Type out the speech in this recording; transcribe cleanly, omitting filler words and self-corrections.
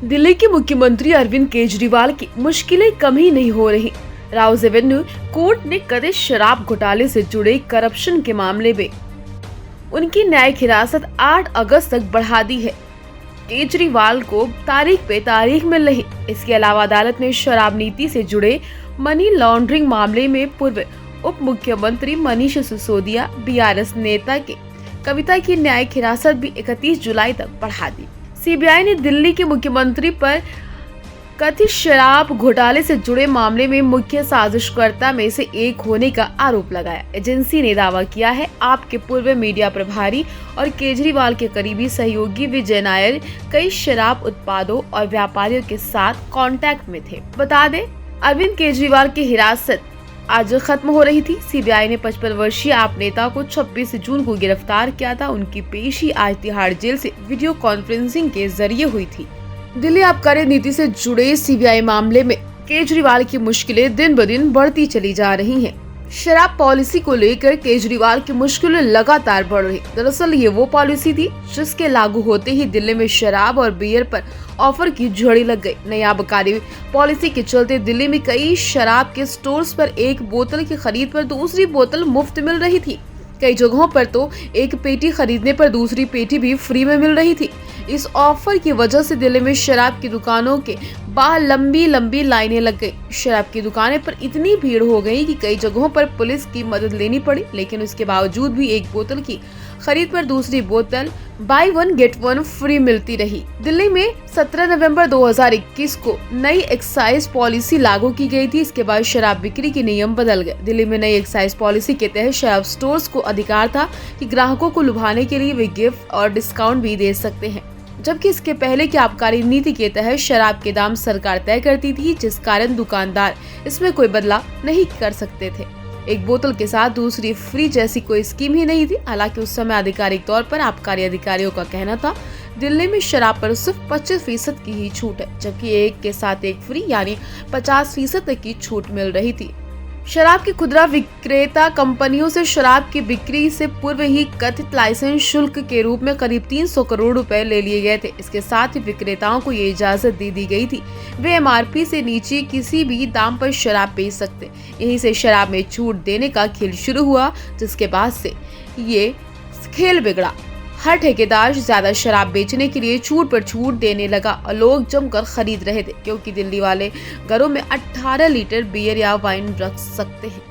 दिल्ली के मुख्यमंत्री अरविंद केजरीवाल की मुश्किलें कम ही नहीं हो रही। राउज एवेन्यू कोर्ट ने कथित शराब घोटाले से जुड़े करप्शन के मामले में उनकी न्यायिक हिरासत 8 अगस्त तक बढ़ा दी है। केजरीवाल को तारीख पे तारीख मिल रही। इसके अलावा अदालत ने शराब नीति से जुड़े मनी लॉन्ड्रिंग मामले में पूर्व उप मुख्यमंत्री मनीष सिसोदिया, बीआरएस नेता के कविता की न्यायिक हिरासत भी 31 जुलाई तक बढ़ा दी। सीबीआई ने दिल्ली के मुख्यमंत्री पर कथित शराब घोटाले से जुड़े मामले में मुख्य साजिशकर्ता में से एक होने का आरोप लगाया। एजेंसी ने दावा किया है आप के पूर्व मीडिया प्रभारी और केजरीवाल के करीबी सहयोगी विजय नायर कई शराब उत्पादों और व्यापारियों के साथ कांटेक्ट में थे। बता दें, अरविंद केजरीवाल की हिरासत आज खत्म हो रही थी। सीबीआई ने 55 वर्षीय आप नेता को 26 जून को गिरफ्तार किया था। उनकी पेशी आज तिहाड़ जेल से वीडियो कॉन्फ्रेंसिंग के जरिए हुई थी। दिल्ली आबकारी नीति से जुड़े सीबीआई मामले में केजरीवाल की मुश्किलें दिन ब दिन बढ़ती चली जा रही हैं। शराब पॉलिसी को लेकर केजरीवाल की मुश्किलें लगातार बढ़ रही। दरअसल ये वो पॉलिसी थी जिसके लागू होते ही दिल्ली में शराब और बियर पर ऑफर की झड़ी लग गई। नई आबकारी पॉलिसी के चलते दिल्ली में कई शराब के स्टोर्स पर एक बोतल की खरीद पर दूसरी बोतल मुफ्त मिल रही थी। कई जगहों पर तो एक पेटी खरीदने पर दूसरी पेटी भी फ्री में मिल रही थी। इस ऑफर की वजह से दिल्ली में शराब की दुकानों के बाहर लंबी लंबी लाइनें लग गई। शराब की दुकानें पर इतनी भीड़ हो गई कि कई जगहों पर पुलिस की मदद लेनी पड़ी, लेकिन उसके बावजूद भी एक बोतल की खरीद पर दूसरी बोतल by one get one free मिलती रही। दिल्ली में 17 नवंबर 2021 को नई एक्साइज पॉलिसी लागू की गई थी। इसके बाद शराब बिक्री के नियम बदल गए। दिल्ली में नई एक्साइज पॉलिसी के तहत शराब स्टोर्स को अधिकार था कि ग्राहकों को लुभाने के लिए वे गिफ्ट और डिस्काउंट भी दे सकते हैं, जबकि इसके पहले की आबकारी नीति के तहत शराब के दाम सरकार तय करती थी, जिस कारण दुकानदार इसमें कोई बदलाव नहीं कर सकते थे। एक बोतल के साथ दूसरी फ्री जैसी कोई स्कीम ही नहीं थी। हालांकि उस समय आधिकारिक तौर पर आबकारी अधिकारियों का कहना था दिल्ली में शराब पर सिर्फ 25% की ही छूट है, जबकि एक के साथ एक फ्री यानी 50% तक की छूट मिल रही थी। शराब की खुदरा विक्रेता कंपनियों से शराब की बिक्री से पूर्व ही कथित लाइसेंस शुल्क के रूप में करीब 300 करोड़ रुपए ले लिए गए थे। इसके साथ ही विक्रेताओं को ये इजाजत दे दी गई थी वे एमआरपी से नीचे किसी भी दाम पर शराब बेच सकते। यहीं से शराब में छूट देने का खेल शुरू हुआ, जिसके बाद से ये खेल बिगड़ा। हर ठेकेदार ज्यादा शराब बेचने के लिए छूट पर छूट देने लगा और लोग जमकर खरीद रहे थे, क्योंकि दिल्ली वाले घरों में 18 लीटर बियर या वाइन रख सकते हैं।